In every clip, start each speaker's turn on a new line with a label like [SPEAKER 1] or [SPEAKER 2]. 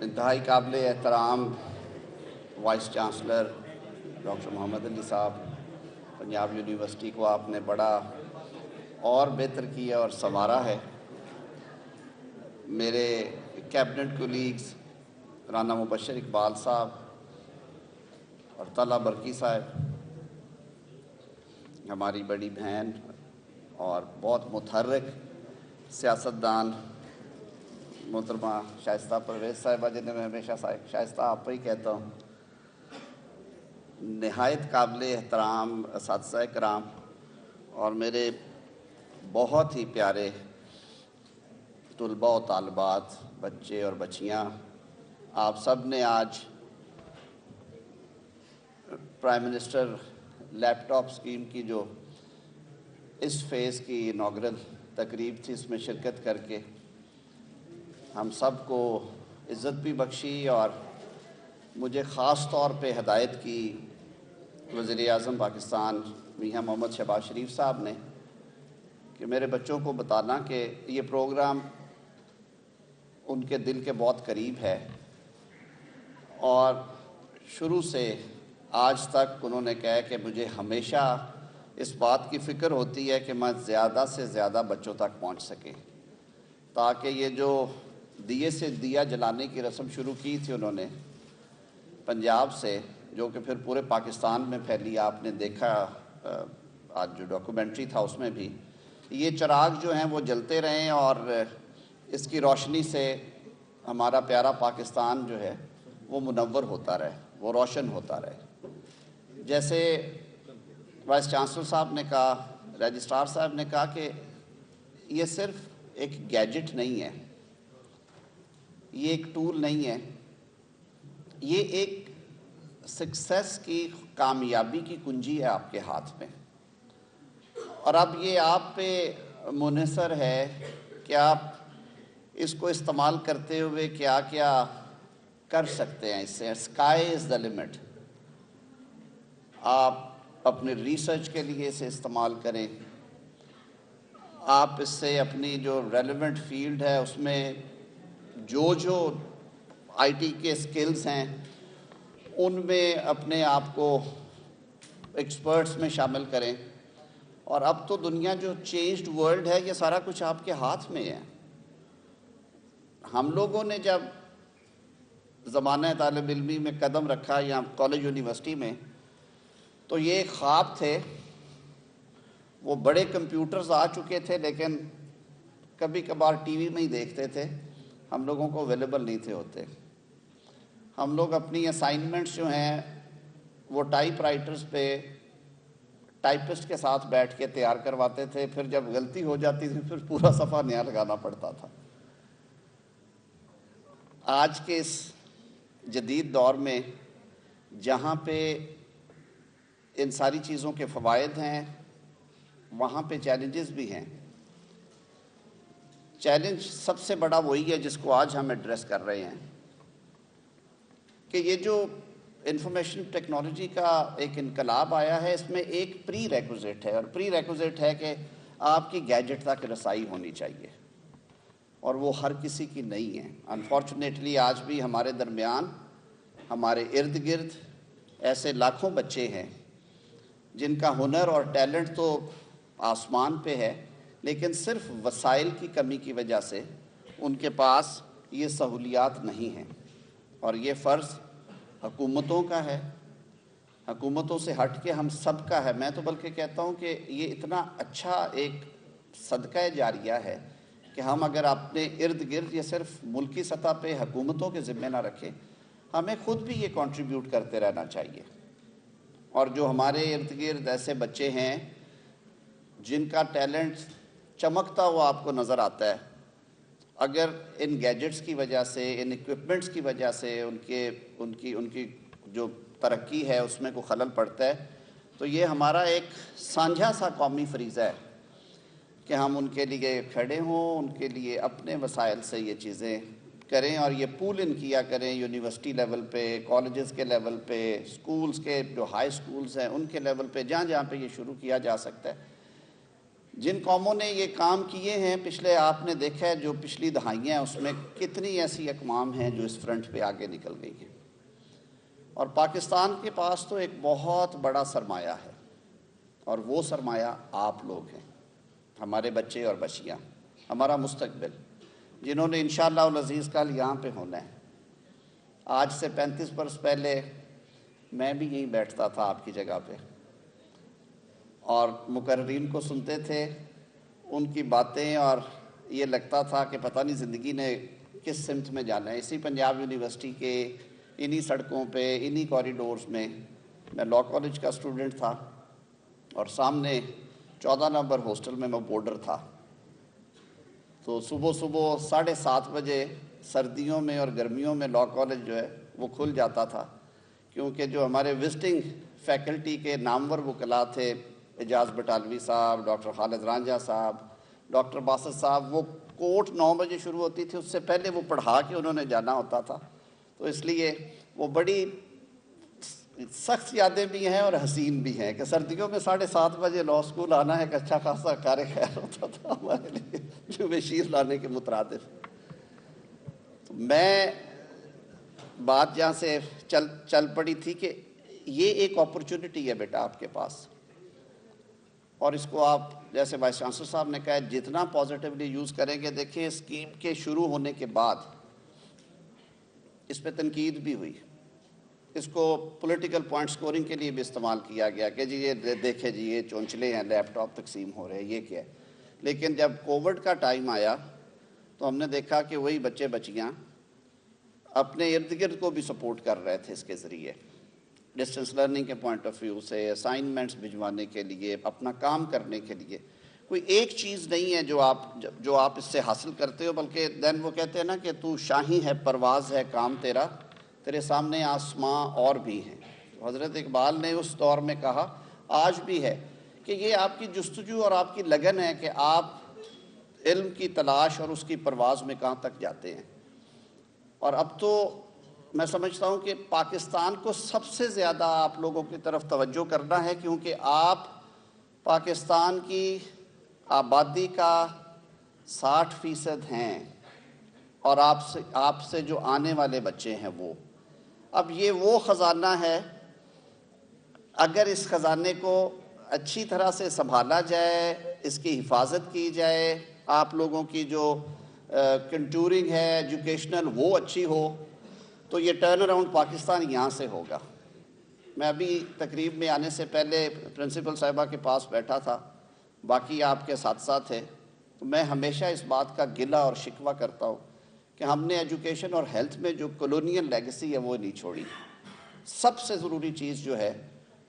[SPEAKER 1] انتہائی قابل احترام وائس چانسلر ڈاکٹر محمد علی صاحب، پنجاب یونیورسٹی کو آپ نے بڑا اور بہتر کیا اور سنوارا ہے۔ میرے کیبنٹ کولیگز رانا مبشر اقبال صاحب اور طلحہ برقی صاحب، ہماری بڑی بہن اور بہت متحرک سیاستدان محترمہ شائستہ پرویز صاحبہ، جنہیں میں ہمیشہ شائستہ آپ ہی کہتا ہوں، نہایت قابل احترام اساتذہ کرام اور میرے بہت ہی پیارے طلباء و طالبات، بچے اور بچیاں، آپ سب نے آج پرائم منسٹر لیپ ٹاپ اسکیم کی جو اس فیز کی انوگرل تقریب تھی، اس میں شرکت کر کے ہم سب کو عزت بھی بخشی اور مجھے خاص طور پہ ہدایت کی وزیر اعظم پاکستان میاں محمد شہباز شریف صاحب نے کہ میرے بچوں کو بتانا کہ یہ پروگرام ان کے دل کے بہت قریب ہے، اور شروع سے آج تک انہوں نے کہا کہ مجھے ہمیشہ اس بات کی فکر ہوتی ہے کہ میں زیادہ سے زیادہ بچوں تک پہنچ سکے، تاکہ یہ جو دیے سے دیا جلانے کی رسم شروع کی تھی انہوں نے پنجاب سے، جو کہ پھر پورے پاکستان میں پھیلی، آپ نے دیکھا آج جو ڈاکومنٹری تھا اس میں بھی، یہ چراغ جو ہیں وہ جلتے رہیں اور اس کی روشنی سے ہمارا پیارا پاکستان جو ہے وہ منور ہوتا رہے، وہ روشن ہوتا رہے۔ جیسے وائس چانسلر صاحب نے کہا، رجسٹرار صاحب نے کہا کہ یہ صرف ایک گیجٹ نہیں ہے، یہ ایک ٹول نہیں ہے، یہ ایک سکسیس کی، کامیابی کی کنجی ہے آپ کے ہاتھ میں، اور اب یہ آپ پہ منحصر ہے کہ آپ اس کو استعمال کرتے ہوئے کیا کیا کر سکتے ہیں۔ اس سے اسکائی از دا لمٹ۔ آپ اپنے ریسرچ کے لیے اسے استعمال کریں، آپ اس سے اپنی جو ریلیونٹ فیلڈ ہے اس میں جو آئی ٹی کے سکلز ہیں ان میں اپنے آپ کو ایکسپرٹس میں شامل کریں، اور اب تو دنیا جو چینجڈ ورلڈ ہے، یہ سارا کچھ آپ کے ہاتھ میں ہے۔ ہم لوگوں نے جب زمانہ طالب علمی میں قدم رکھا یا کالج یونیورسٹی میں، تو یہ ایک خواب تھے، وہ بڑے کمپیوٹرز آ چکے تھے لیکن کبھی کبھار ٹی وی میں ہی دیکھتے تھے، ہم لوگوں کو اویلیبل نہیں تھے ہوتے۔ ہم لوگ اپنی اسائنمنٹس جو ہیں وہ ٹائپ رائٹرز پہ ٹائپسٹ کے ساتھ بیٹھ کے تیار کرواتے تھے، پھر جب غلطی ہو جاتی تھی پھر پورا صفحہ نیا لگانا پڑتا تھا۔ آج کے اس جدید دور میں جہاں پہ ان ساری چیزوں کے فوائد ہیں، وہاں پہ چیلنجز بھی ہیں۔ چیلنج سب سے بڑا وہی ہے جس کو آج ہم ایڈریس کر رہے ہیں، کہ یہ جو انفارمیشن ٹیکنالوجی کا ایک انقلاب آیا ہے، اس میں ایک پری ریکوزٹ ہے، اور پری ریکوزٹ ہے کہ آپ کی گیجٹ تک رسائی ہونی چاہیے، اور وہ ہر کسی کی نہیں ہے۔ انفارچونیٹلی آج بھی ہمارے درمیان، ہمارے ارد گرد ایسے لاکھوں بچے ہیں جن کا ہنر اور ٹیلنٹ تو آسمان پہ ہے، لیکن صرف وسائل کی کمی کی وجہ سے ان کے پاس یہ سہولیات نہیں ہیں، اور یہ فرض حکومتوں کا ہے، حکومتوں سے ہٹ کے ہم سب کا ہے۔ میں تو بلکہ کہتا ہوں کہ یہ اتنا اچھا ایک صدقہ جاریہ ہے کہ ہم اگر اپنے ارد گرد یہ صرف ملکی سطح پہ حکومتوں کے ذمہ نہ رکھیں، ہمیں خود بھی یہ کنٹریبیوٹ کرتے رہنا چاہیے۔ اور جو ہمارے ارد گرد ایسے بچے ہیں جن کا ٹیلنٹ چمکتا ہوا آپ کو نظر آتا ہے، اگر ان گیجٹس کی وجہ سے، ان ایکوپمنٹس کی وجہ سے ان کی جو ترقی ہے اس میں کوئی خلل پڑتا ہے، تو یہ ہمارا ایک سانجھا سا قومی فریضہ ہے کہ ہم ان کے لیے کھڑے ہوں، ان کے لیے اپنے وسائل سے یہ چیزیں کریں، اور یہ پول ان کیا کریں یونیورسٹی لیول پہ، کالجز کے لیول پہ، سکولز کے جو ہائی سکولز ہیں ان کے لیول پہ، جہاں جہاں پہ یہ شروع کیا جا سکتا ہے۔ جن قوموں نے یہ کام کیے ہیں پچھلے، آپ نے دیکھا ہے جو پچھلی دہائیاں ہیں، اس میں کتنی ایسی اقوام ہیں جو اس فرنٹ پہ آگے نکل گئی ہیں، اور پاکستان کے پاس تو ایک بہت بڑا سرمایہ ہے، اور وہ سرمایہ آپ لوگ ہیں، ہمارے بچے اور بچیاں، ہمارا مستقبل، جنہوں نے انشاءاللہ العزیز کل یہاں پہ ہونا ہے۔ آج سے 35 برس پہلے میں بھی یہیں بیٹھتا تھا آپ کی جگہ پہ، اور مقررین کو سنتے تھے، ان کی باتیں، اور یہ لگتا تھا کہ پتہ نہیں زندگی نے کس سمت میں جانا ہے۔ اسی پنجاب یونیورسٹی کے انہی سڑکوں پہ، انہی کوریڈورز میں میں لاء کالج کا اسٹوڈنٹ تھا، اور سامنے 14 نمبر ہاسٹل میں بورڈر تھا۔ تو صبح 7:30 بجے سردیوں میں اور گرمیوں میں لاء کالج جو ہے وہ کھل جاتا تھا، کیونکہ جو ہمارے وزٹنگ فیکلٹی کے نامور وکلاء تھے، اعجاز بٹالوی صاحب، ڈاکٹر خالد رانجھا صاحب، ڈاکٹر باسط صاحب، وہ کورٹ 9 بجے شروع ہوتی تھی، اس سے پہلے وہ پڑھا کے انہوں نے جانا ہوتا تھا۔ تو اس لیے وہ بڑی سخت یادیں بھی ہیں اور حسین بھی ہیں کہ سردیوں میں 7:30 بجے لاء اسکول آنا ایک اچھا خاصا کار خیر ہوتا تھا ہمارے لیے، جو بشیر لانے کے مترادف۔ تو میں بات جہاں سے چل پڑی تھی کہ یہ ایک اپرچونٹی ہے بیٹا آپ کے پاس، اور اس کو آپ جیسے وائس چانسلر صاحب نے کہا جتنا پازیٹیولی یوز کریں گے۔ دیکھیں اسکیم کے شروع ہونے کے بعد اس پہ تنقید بھی ہوئی، اس کو پولیٹیکل پوائنٹ سکورنگ کے لیے بھی استعمال کیا گیا کہ جی یہ دیکھیں جی یہ چونچلے ہیں، لیپ ٹاپ تقسیم ہو رہے ہیں، یہ کیا ہے۔ لیکن جب کووڈ کا ٹائم آیا تو ہم نے دیکھا کہ وہی بچے بچیاں اپنے ارد گرد کو بھی سپورٹ کر رہے تھے اس کے ذریعے، ڈسٹنس لرننگ کے پوائنٹ آف ویو سے، اسائنمنٹس بھجوانے کے لیے، اپنا کام کرنے کے لیے۔ کوئی ایک چیز نہیں ہے جو آپ اس سے حاصل کرتے ہو، بلکہ دین وہ کہتے ہیں نا کہ تو شاہی ہے، پرواز ہے کام تیرا، تیرے سامنے آسماں اور بھی ہیں۔ حضرت اقبال نے اس دور میں کہا، آج بھی ہے، کہ یہ آپ کی جستجو اور آپ کی لگن ہے کہ آپ علم کی تلاش اور اس کی پرواز میں کہاں تک جاتے ہیں۔ اور اب تو میں سمجھتا ہوں کہ پاکستان کو سب سے زیادہ آپ لوگوں کی طرف توجہ کرنا ہے، کیونکہ آپ پاکستان کی آبادی کا 60% ہیں، اور آپ سے جو آنے والے بچے ہیں وہ، اب یہ وہ خزانہ ہے، اگر اس خزانے کو اچھی طرح سے سنبھالا جائے، اس کی حفاظت کی جائے، آپ لوگوں کی جو کنٹورنگ ہے ایجوکیشنل وہ اچھی ہو، تو یہ ٹرن اراؤنڈ پاکستان یہاں سے ہوگا۔ میں ابھی تقریب میں آنے سے پہلے پرنسپل صاحبہ کے پاس بیٹھا تھا، باقی آپ کے ساتھ تھے، تو میں ہمیشہ اس بات کا گلہ اور شکوہ کرتا ہوں کہ ہم نے ایجوکیشن اور ہیلتھ میں جو کولونیل لیگیسی ہے وہ نہیں چھوڑی۔ سب سے ضروری چیز جو ہے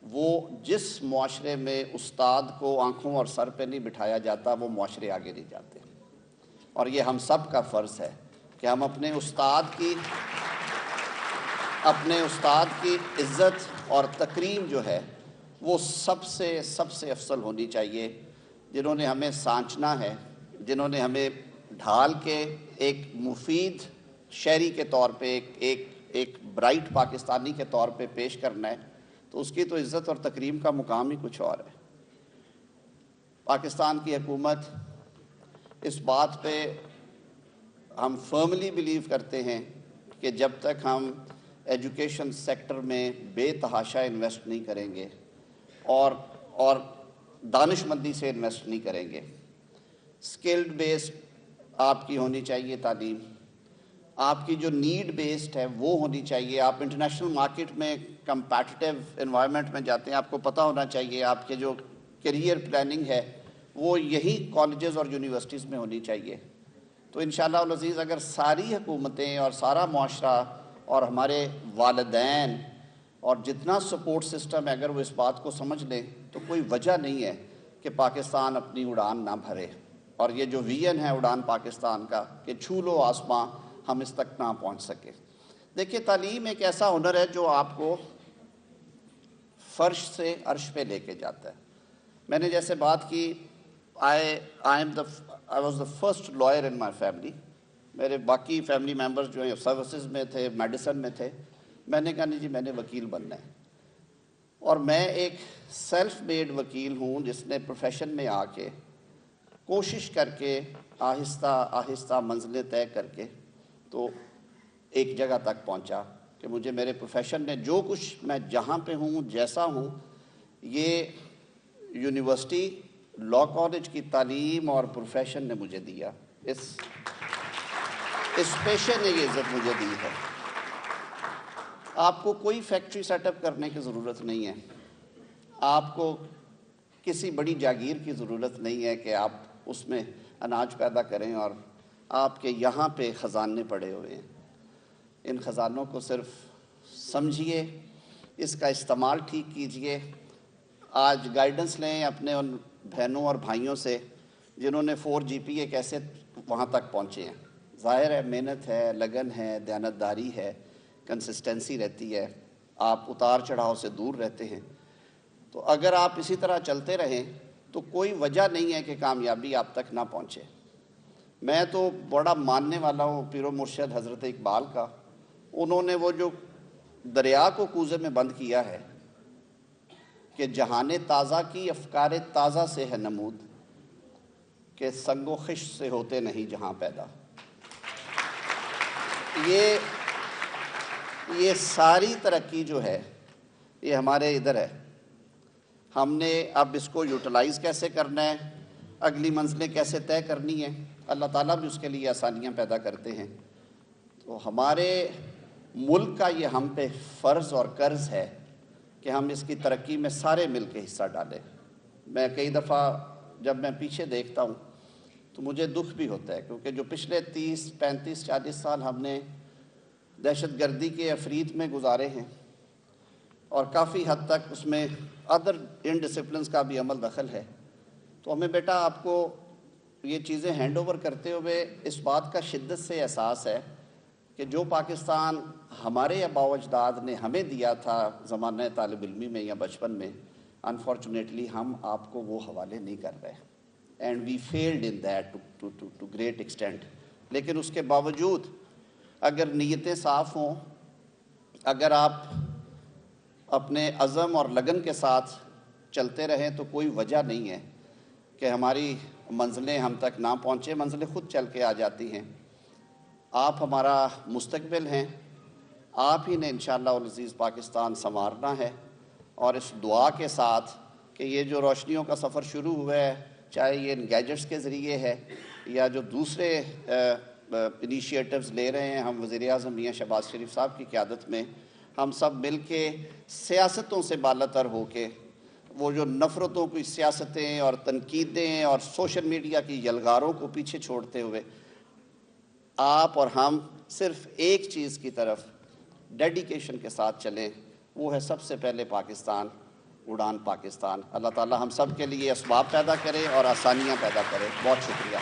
[SPEAKER 1] وہ جس معاشرے میں استاد کو آنکھوں اور سر پہ نہیں بٹھایا جاتا، وہ معاشرے آگے نہیں جاتے، اور یہ ہم سب کا فرض ہے کہ ہم اپنے استاد کی عزت اور تکریم جو ہے وہ سب سے افضل ہونی چاہیے۔ جنہوں نے ہمیں سانچنا ہے، جنہوں نے ہمیں ڈھال کے ایک مفید شہری کے طور پہ، ایک برائٹ پاکستانی کے طور پہ پیش کرنا ہے، تو اس کی تو عزت اور تکریم کا مقام ہی کچھ اور ہے۔ پاکستان کی حکومت اس بات پہ ہم فرملی بلیو کرتے ہیں کہ جب تک ہم ایجوکیشن سیکٹر میں بے تحاشا انویسٹ نہیں کریں گے اور دانش مندی سے انویسٹ نہیں کریں گے، سکلڈ بیسڈ آپ کی ہونی چاہیے تعلیم، آپ کی جو نیڈ بیسڈ ہے وہ ہونی چاہیے۔ آپ انٹرنیشنل مارکیٹ میں کمپیٹیٹیو انوائرمنٹ میں جاتے ہیں، آپ کو پتہ ہونا چاہیے آپ کے جو کیریئر پلاننگ ہے وہ یہی کالجز اور یونیورسٹیز میں ہونی چاہیے۔ تو انشاءاللہ العزیز اگر ساری حکومتیں اور سارا معاشرہ اور ہمارے والدین اور جتنا سپورٹ سسٹم ہے، اگر وہ اس بات کو سمجھ لیں تو کوئی وجہ نہیں ہے کہ پاکستان اپنی اڑان نہ بھرے، اور یہ جو ویژن ہے اڑان پاکستان کا کہ چھو لو آسماں، ہم اس تک نہ پہنچ سکے۔ دیکھیے تعلیم ایک ایسا ہنر ہے جو آپ کو فرش سے عرش پہ لے کے جاتا ہے۔ میں نے جیسے بات کی I was the first lawyer in my family. میرے باقی فیملی ممبرز جو ہیں سروسز میں تھے، میڈیسن میں تھے، میں نے کہا نہیں جی میں نے وکیل بننا ہے، اور میں ایک سیلف میڈ وکیل ہوں جس نے پروفیشن میں آ کے کوشش کر کے آہستہ آہستہ منزلیں طے کر کے تو ایک جگہ تک پہنچا کہ مجھے میرے پروفیشن نے جو کچھ میں جہاں پہ ہوں جیسا ہوں، یہ یونیورسٹی لاء کالج کی تعلیم اور پروفیشن نے مجھے دیا، اس پیشے نے یہ عزت مجھے دی ہے۔ آپ کو کوئی فیکٹری سیٹ اپ کرنے کی ضرورت نہیں ہے، آپ کو کسی بڑی جاگیر کی ضرورت نہیں ہے کہ آپ اس میں اناج پیدا کریں اور آپ کے یہاں پہ خزانے پڑے ہوئے ہیں۔ ان خزانوں کو صرف سمجھیے، اس کا استعمال ٹھیک کیجئے۔ آج گائیڈنس لیں اپنے ان بہنوں اور بھائیوں سے جنہوں نے 4 GPA کیسے وہاں تک پہنچے ہیں۔ ظاہر ہے محنت ہے، لگن ہے، دیانتداری ہے، کنسسٹنسی رہتی ہے، آپ اتار چڑھاؤ سے دور رہتے ہیں۔ تو اگر آپ اسی طرح چلتے رہیں تو کوئی وجہ نہیں ہے کہ کامیابی آپ تک نہ پہنچے۔ میں تو بڑا ماننے والا ہوں پیر و مرشد حضرت اقبال کا۔ انہوں نے وہ جو دریا کو کوزے میں بند کیا ہے کہ جہان تازہ کی افکار تازہ سے ہے نمود، کہ سنگ و خش سے ہوتے نہیں جہاں پیدا۔ یہ ساری ترقی جو ہے یہ ہمارے ادھر ہے۔ ہم نے اب اس کو یوٹیلائز کیسے کرنا ہے، اگلی منزلیں کیسے طے کرنی ہیں، اللہ تعالیٰ بھی اس کے لیے آسانیاں پیدا کرتے ہیں۔ تو ہمارے ملک کا یہ ہم پہ فرض اور قرض ہے کہ ہم اس کی ترقی میں سارے مل کے حصہ ڈالیں۔ میں کئی دفعہ جب میں پیچھے دیکھتا ہوں تو مجھے دکھ بھی ہوتا ہے، کیونکہ جو پچھلے 30، 35، 40 سال ہم نے دہشت گردی کے افرید میں گزارے ہیں اور کافی حد تک اس میں ادر انڈسپلنس کا بھی عمل دخل ہے، تو ہمیں بیٹا آپ کو یہ چیزیں ہینڈ اوور کرتے ہوئے اس بات کا شدت سے احساس ہے کہ جو پاکستان ہمارے آباء و اجداد نے ہمیں دیا تھا زمانہ طالب علمی میں یا بچپن میں، انفارچونیٹلی ہم آپ کو وہ حوالے نہیں کر رہے، and we failed in that to great extent. لیکن اس کے باوجود اگر نیتیں صاف ہوں، اگر آپ اپنے عزم اور لگن کے ساتھ چلتے رہیں تو کوئی وجہ نہیں ہے کہ ہماری منزلیں ہم تک نہ پہنچے، منزلیں خود چل کے آ جاتی ہیں۔ آپ ہمارا مستقبل ہیں، آپ ہی نے انشاءاللہ العزیز پاکستان سنوارنا ہے، اور اس دعا کے ساتھ کہ یہ جو روشنیوں کا سفر شروع ہوا ہے، چاہے یہ ان گیجٹس کے ذریعے ہے یا جو دوسرے انیشیٹوز لے رہے ہیں ہم وزیر اعظم میاں شہباز شریف صاحب کی قیادت میں، ہم سب مل کے سیاستوں سے بالاتر ہو کے وہ جو نفرتوں کی سیاستیں اور تنقیدیں اور سوشل میڈیا کی یلغاروں کو پیچھے چھوڑتے ہوئے آپ اور ہم صرف ایک چیز کی طرف ڈیڈیکیشن کے ساتھ چلیں، وہ ہے سب سے پہلے پاکستان، اڑان پاکستان۔ اللہ تعالی ہم سب کے لیے اسباب پیدا کرے اور آسانیاں پیدا کرے۔ بہت شکریہ۔